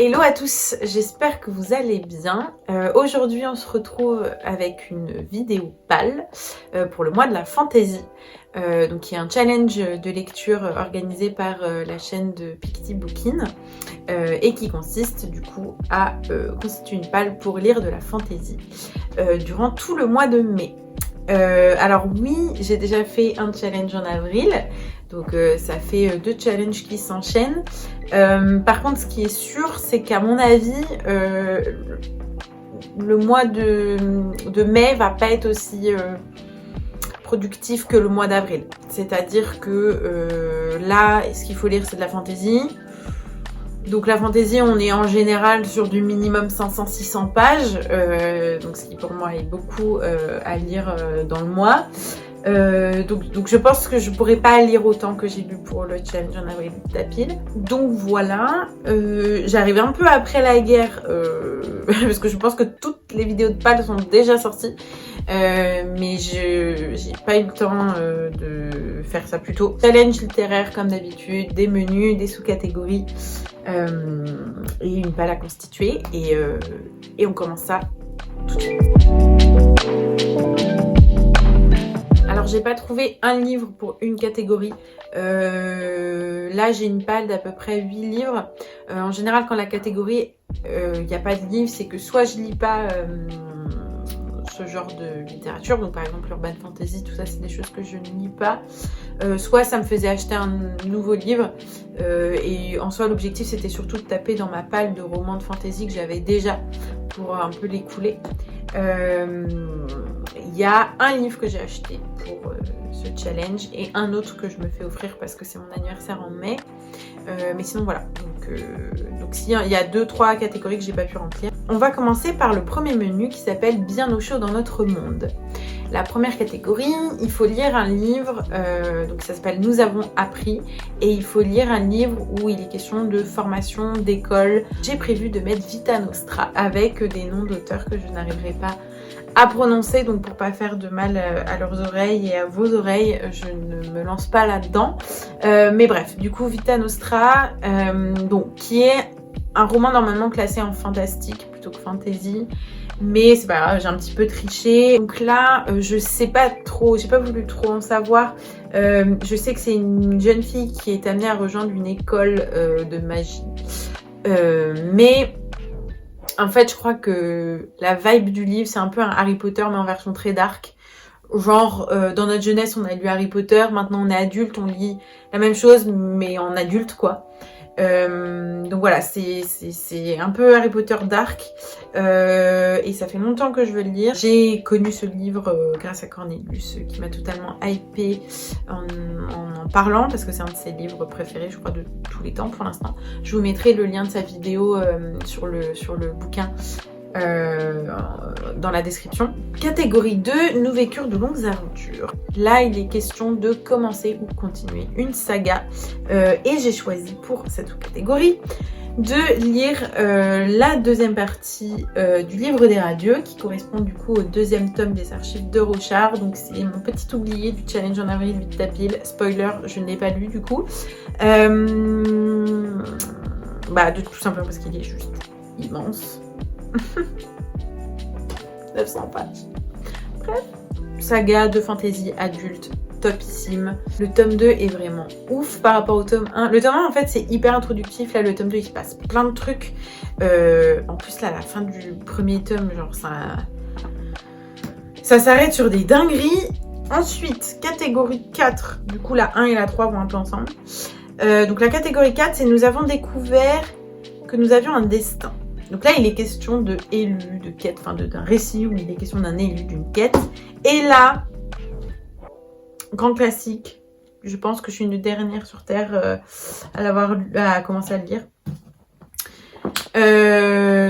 Hello à tous, j'espère que vous allez bien. Aujourd'hui on se retrouve avec une vidéo PAL pour le mois de la fantaisie. Donc il y a un challenge de lecture organisé par la chaîne de Picty Bookin et qui consiste du coup à constituer une PAL pour lire de la fantaisie durant tout le mois de mai. Alors oui, j'ai déjà fait un challenge en avril, donc ça fait 2 challenges qui s'enchaînent. Par contre, ce qui est sûr, c'est qu'à mon avis, le mois de mai va pas être aussi productif que le mois d'avril. C'est-à-dire que là, ce qu'il faut lire, c'est de la fantaisie. Donc la fantaisie, on est en général sur du minimum 500-600 pages, donc ce qui pour moi est beaucoup à lire dans le mois. Donc je pense que je pourrais pas lire autant que j'ai lu pour le challenge en avril d'Apil. Donc voilà, j'arrive un peu après la guerre, parce que je pense que toutes les vidéos de PAL sont déjà sorties. Mais j'ai pas eu le temps de faire ça plus tôt. Challenge littéraire comme d'habitude, des menus, des sous-catégories et une PAL à constituer. Et on commence ça tout de suite. Alors j'ai pas trouvé un livre pour une catégorie. Là j'ai une PAL d'à peu près 8 livres. En général quand la catégorie il n'y a pas de livre, c'est que soit je lis pas ce genre de littérature, donc par exemple urban fantasy, tout ça c'est des choses que je ne lis pas, soit ça me faisait acheter un nouveau livre et en soi l'objectif c'était surtout de taper dans ma PAL de romans de fantasy que j'avais déjà pour un peu l'écouler. Il y a un livre que j'ai acheté pour ce challenge et un autre que je me fais offrir parce que c'est mon anniversaire en mai. Mais sinon voilà, donc s'il y a 2-3 catégories que j'ai pas pu remplir. On va commencer par le premier menu qui s'appelle Bien au chaud dans notre monde. La première catégorie, il faut lire un livre, donc ça s'appelle Nous avons appris, et il faut lire un livre où il est question de formation, d'école. J'ai prévu de mettre Vita Nostra avec des noms d'auteurs que je n'arriverai pas à prononcer, donc pour pas faire de mal à leurs oreilles et à vos oreilles, je ne me lance pas là-dedans. Mais bref, du coup Vita Nostra, donc qui est un roman normalement classé en fantastique plutôt que fantasy, mais c'est pas grave, j'ai un petit peu triché. Donc là, je sais pas trop, j'ai pas voulu trop en savoir. Je sais que c'est une jeune fille qui est amenée à rejoindre une école de magie, mais en fait, je crois que la vibe du livre, c'est un peu un Harry Potter, mais en version très dark. Genre, dans notre jeunesse, on a lu Harry Potter, maintenant on est adulte, on lit la même chose, mais en adulte, quoi. Donc voilà, c'est un peu Harry Potter dark, et ça fait longtemps que je veux le lire. J'ai connu ce livre grâce à Cornelius, qui m'a totalement hypée en parlant, parce que c'est un de ses livres préférés, je crois, de tous les temps pour l'instant. Je vous mettrai le lien de sa vidéo sur le bouquin dans la description. Catégorie 2, nous vécurent de longues aventures. Là, il est question de commencer ou continuer une saga, et j'ai choisi pour cette catégorie de lire la deuxième partie du livre des radieux, qui correspond du coup au deuxième tome des archives de Rochard. Donc c'est mon petit oublié du challenge en avril 8 d'Apil. Spoiler, je ne l'ai pas lu du coup. Tout simplement parce qu'il est juste immense. 900 pages. Bref. Saga de fantasy adulte, topissime. Le tome 2 est vraiment ouf par rapport au tome 1. Le tome 1 en fait c'est hyper introductif, là le tome 2 il se passe plein de trucs. En plus là la fin du premier tome, genre ça s'arrête sur des dingueries. Ensuite, catégorie 4, du coup la 1 et la 3 vont un peu ensemble. Donc la catégorie 4 c'est nous avons découvert que nous avions un destin. Donc là, il est question de élu, de quête, enfin d'un récit où il est question d'un élu, d'une quête. Et là, grand classique, je pense que je suis une dernière sur Terre à commencer à le lire.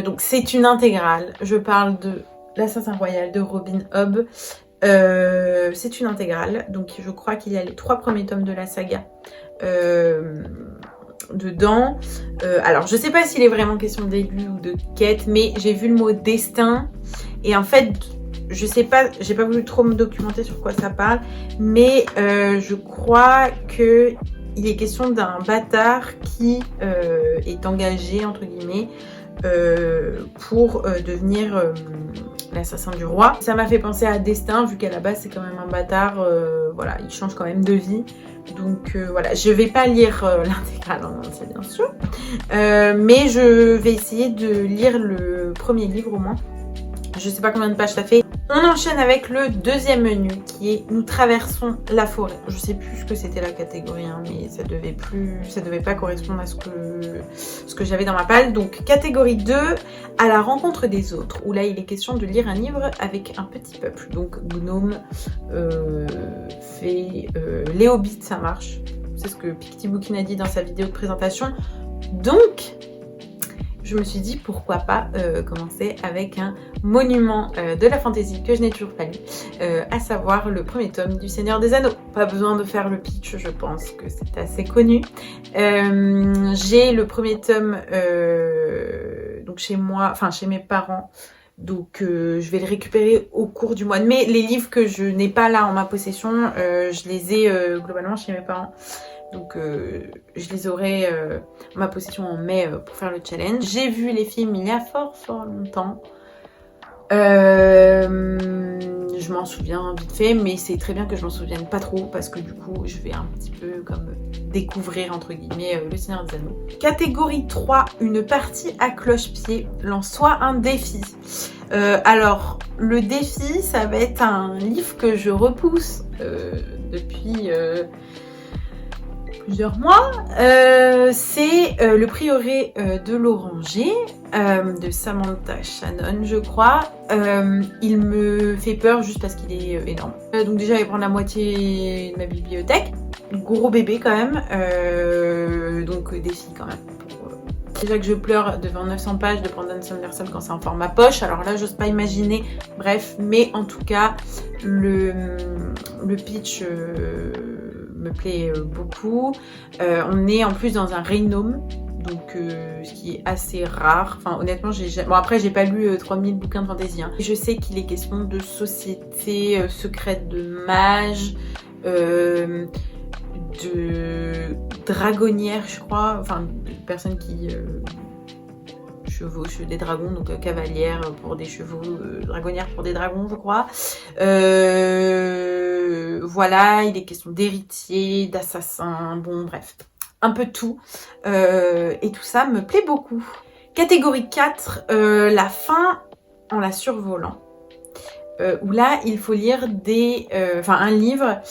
Donc c'est une intégrale. Je parle de L'Assassin Royal de Robin Hobb. C'est une intégrale, donc je crois qu'il y a les 3 premiers tomes de la saga dedans. Alors je sais pas s'il est vraiment question d'élu ou de quête, mais j'ai vu le mot destin et en fait je sais pas, j'ai pas voulu trop me documenter sur quoi ça parle, mais je crois que il est question d'un bâtard qui est engagé, entre guillemets, pour devenir l'assassin du roi. Ça m'a fait penser à Destin, vu qu'à la base c'est quand même un bâtard, voilà, il change quand même de vie. Donc voilà, je vais pas lire l'intégrale en entier bien sûr, mais je vais essayer de lire le premier livre au moins. Je sais pas combien de pages ça fait. On enchaîne avec le deuxième menu qui est Nous traversons la forêt. Je sais plus ce que c'était la catégorie, hein, mais ça devait pas correspondre à ce que j'avais dans ma palle. Donc catégorie 2, à la rencontre des autres, où là il est question de lire un livre avec un petit peuple. Donc gnome, fée, les hobbits, ça marche. C'est ce que Picty Bookin a dit dans sa vidéo de présentation. Donc je me suis dit pourquoi pas commencer avec un monument de la fantasy que je n'ai toujours pas lu, à savoir le premier tome du Seigneur des Anneaux. Pas besoin de faire le pitch, je pense que c'est assez connu. J'ai le premier tome donc chez moi, enfin chez mes parents. Donc je vais le récupérer au cours du mois de mai. Les livres que je n'ai pas là en ma possession, je les ai globalement chez mes parents. Donc je les aurai en ma possession en mai pour faire le challenge. J'ai vu les films il y a fort longtemps. Je m'en souviens vite fait, mais c'est très bien que je m'en souvienne pas trop parce que du coup je vais un petit peu comme découvrir entre guillemets le Seigneur des Anneaux. Catégorie 3, une partie à cloche-pied, lance-toi un défi. Alors le défi ça va être un livre que je repousse depuis plusieurs mois, c'est Le Prieuré de l'Oranger de Samantha Shannon je crois. Il me fait peur juste parce qu'il est énorme. Donc déjà il va prendre la moitié de ma bibliothèque, gros bébé quand même, donc défi quand même. Déjà que je pleure devant 900 pages de Brandon Sanderson quand c'est en format poche, alors là j'ose pas imaginer, bref, mais en tout cas le pitch me plaît beaucoup. On est en plus dans un Regnum, donc ce qui est assez rare. Enfin honnêtement, bon après j'ai pas lu 3000 bouquins de fantasy. Hein. Je sais qu'il est question de société secrète de mages, de dragonnières je crois, enfin de personnes qui chevauchent des dragons, donc cavalières pour des chevaux, dragonnières pour des dragons je crois. Voilà, il est question d'héritiers, d'assassins, bon bref, un peu tout. Et tout ça me plaît beaucoup. Catégorie 4, la fin en la survolant. Où là, il faut lire un livre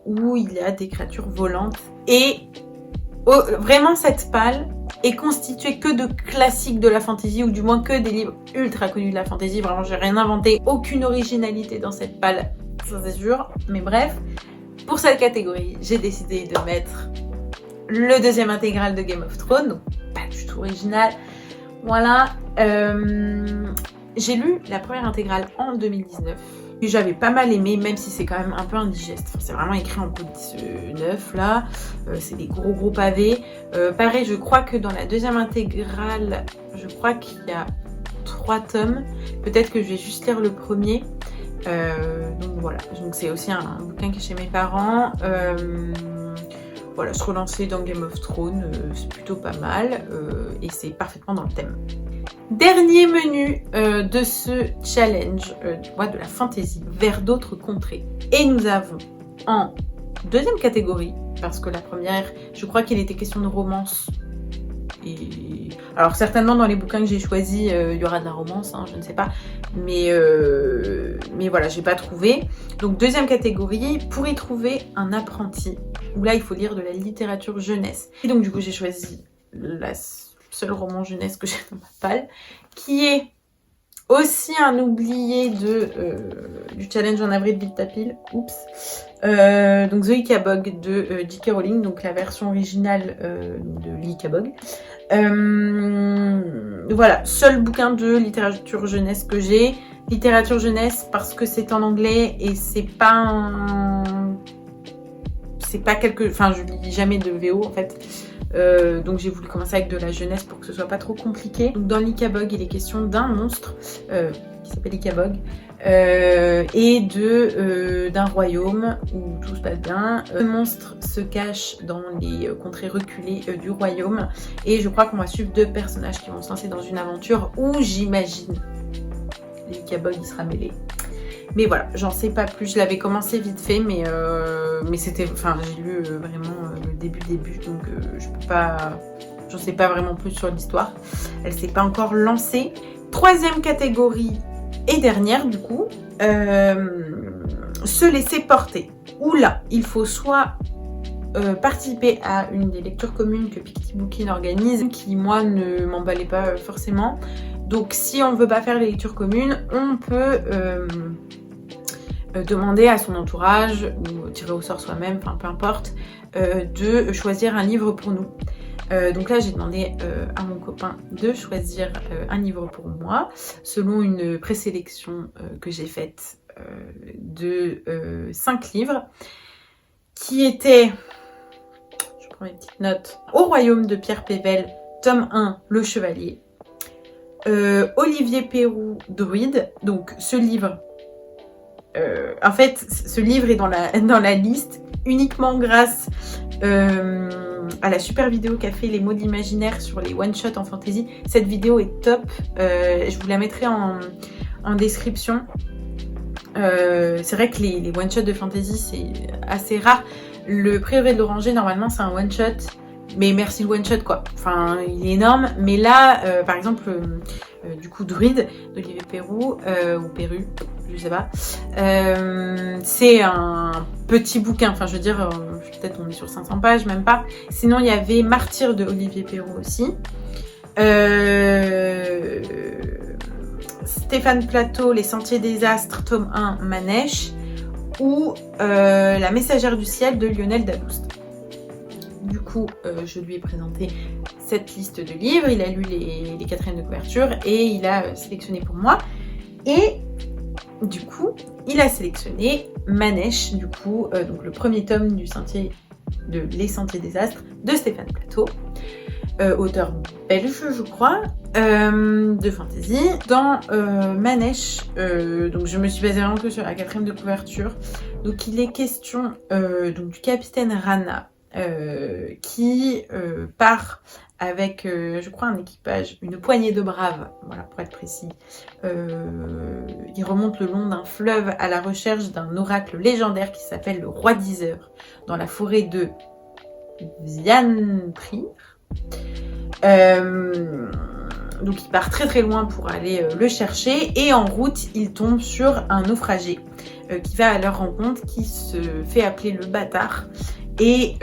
où il y a des créatures volantes. Et vraiment, cette palle est constituée que de classiques de la fantasy, ou du moins que des livres ultra connus de la fantasy. Vraiment, j'ai rien inventé, aucune originalité dans cette palle, ça c'est sûr. Mais bref, pour cette catégorie, j'ai décidé de mettre le deuxième intégral de Game of Thrones, donc pas du tout original. Voilà, j'ai lu la première intégrale en 2019. J'avais pas mal aimé, même si c'est quand même un peu indigeste. Enfin, c'est vraiment écrit en police neuf là. C'est des gros pavés. Pareil, je crois que dans la deuxième intégrale, je crois qu'il y a 3 tomes. Peut-être que je vais juste lire le premier. Donc voilà. Donc c'est aussi un bouquin qui est chez mes parents. Voilà, se relancer dans Game of Thrones, c'est plutôt pas mal. Et c'est parfaitement dans le thème. Dernier menu de ce challenge du mois de la fantasy vers d'autres contrées. Et nous avons en deuxième catégorie, parce que la première, je crois qu'il était question de romance. Et alors certainement dans les bouquins que j'ai choisis, il y aura de la romance, hein, je ne sais pas. Mais voilà, j'ai pas trouvé. Donc deuxième catégorie, pour y trouver un apprenti. Où là, il faut lire de la littérature jeunesse. Et donc du coup, j'ai choisi la seul roman jeunesse que j'ai dans ma palle, qui est aussi un oublié du challenge en avril de Vite-à-Pile. Oups. Donc The Ikabog de J.K. Rowling, donc la version originale de l'Ikabog. Voilà, seul bouquin de littérature jeunesse que j'ai. Littérature jeunesse parce que c'est en anglais et c'est pas enfin je lis jamais de VO en fait. Donc j'ai voulu commencer avec de la jeunesse pour que ce soit pas trop compliqué. Donc dans l'Ikabog, il est question d'un monstre qui s'appelle Ikabog, et d'un royaume où tout se passe bien. Le monstre se cache dans les contrées reculées du royaume, et je crois qu'on va suivre 2 personnages qui vont se lancer dans une aventure où j'imagine l'Ikabog il sera mêlé. Mais voilà, j'en sais pas plus. Je l'avais commencé vite fait, mais c'était, enfin, j'ai lu vraiment le début, donc je peux pas, j'en sais pas vraiment plus sur l'histoire. Elle s'est pas encore lancée. 3e catégorie et dernière du coup, se laisser porter. Oula, il faut soit participer à une des lectures communes que Pictibookin organise, qui moi ne m'emballait pas forcément. Donc si on veut pas faire les lectures communes, on peut demander à son entourage ou tirer au sort soi-même, enfin peu importe, de choisir un livre pour nous. Donc là j'ai demandé à mon copain de choisir un livre pour moi selon une présélection que j'ai faite de 5 livres qui étaient, je prends mes petites notes, Au royaume de Pierre Pével, tome 1, Le Chevalier, Olivier Pérou, Druide. Donc ce livre, en fait ce livre est dans la liste uniquement grâce à la super vidéo qu'a fait Les mots de l'imaginaire sur les one-shots en fantasy. Cette vidéo est top, je vous la mettrai en description. C'est vrai que les one-shots de fantasy c'est assez rare. Le Prieuré de l'Oranger normalement c'est un one-shot, mais merci le one-shot quoi, enfin il est énorme. Mais là par exemple du coup Druide d'Olivier Pérou ou Perru, je sais pas, c'est un petit bouquin, enfin je veux dire peut-être on est sur 500 pages, même pas. Sinon il y avait Martyr de Olivier Pérou aussi, Stéphane Plateau, Les Sentiers des Astres, tome 1, Manèche, ou La Messagère du Ciel de Lionel Daloust. Du coup, je lui ai présenté cette liste de livres, il a lu les 4e de couverture et il a sélectionné pour moi. Et du coup, il a sélectionné Manèche, du coup, donc le premier tome Les Sentiers des Astres de Stéphane Plateau, auteur belge, je crois, de fantasy. Dans Manèche, donc je me suis basée vraiment que sur la 4e de couverture. Donc il est question donc du capitaine Rana qui part avec, je crois, un équipage, une poignée de braves, voilà pour être précis. Il remonte le long d'un fleuve à la recherche d'un oracle légendaire qui s'appelle le Roi Diseur dans la forêt de Vianprir. Donc il part très très loin pour aller le chercher, et en route il tombe sur un naufragé qui va à leur rencontre, qui se fait appeler le bâtard. Et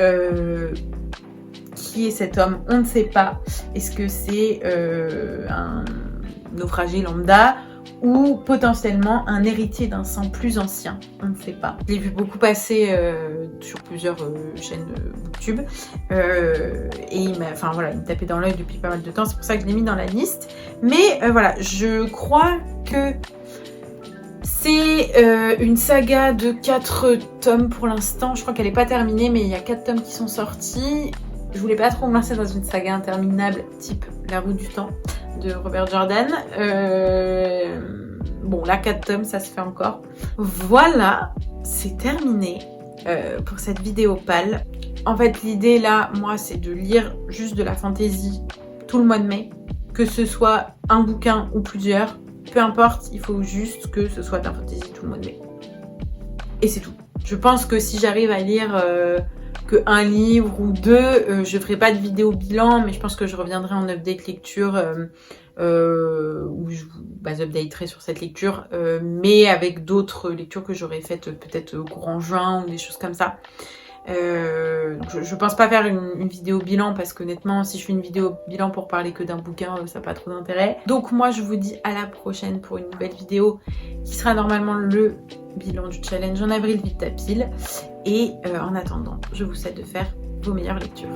qui est cet homme, on ne sait pas. Est-ce que c'est un naufragé lambda ou potentiellement un héritier d'un sang plus ancien, on ne sait pas. Je l'ai vu beaucoup passer sur plusieurs chaînes YouTube et il me tapait dans l'œil depuis pas mal de temps, c'est pour ça que je l'ai mis dans la liste. Mais voilà, je crois que c'est une saga de 4 tomes pour l'instant. Je crois qu'elle n'est pas terminée, mais il y a 4 tomes qui sont sortis. Je voulais pas trop me lancer dans une saga interminable type La Roue du Temps de Robert Jordan. Bon, là 4 tomes, ça se fait encore. Voilà, c'est terminé pour cette vidéo pâle. En fait, l'idée là, moi, c'est de lire juste de la fantasy tout le mois de mai. Que ce soit un bouquin ou plusieurs. Peu importe, il faut juste que ce soit un fantasy tout le mois de mai. Et c'est tout. Je pense que si j'arrive à lire que un livre ou 2, je ferai pas de vidéo bilan, mais je pense que je reviendrai en update lecture où je vous updaterai sur cette lecture, mais avec d'autres lectures que j'aurais faites peut-être courant juin ou des choses comme ça. Je pense pas faire une vidéo bilan parce qu'honnêtement si je fais une vidéo bilan pour parler que d'un bouquin ça n'a pas trop d'intérêt. Donc moi je vous dis à la prochaine pour une nouvelle vidéo qui sera normalement le bilan du challenge en avril Vite ta pile, et en attendant je vous souhaite de faire vos meilleures lectures.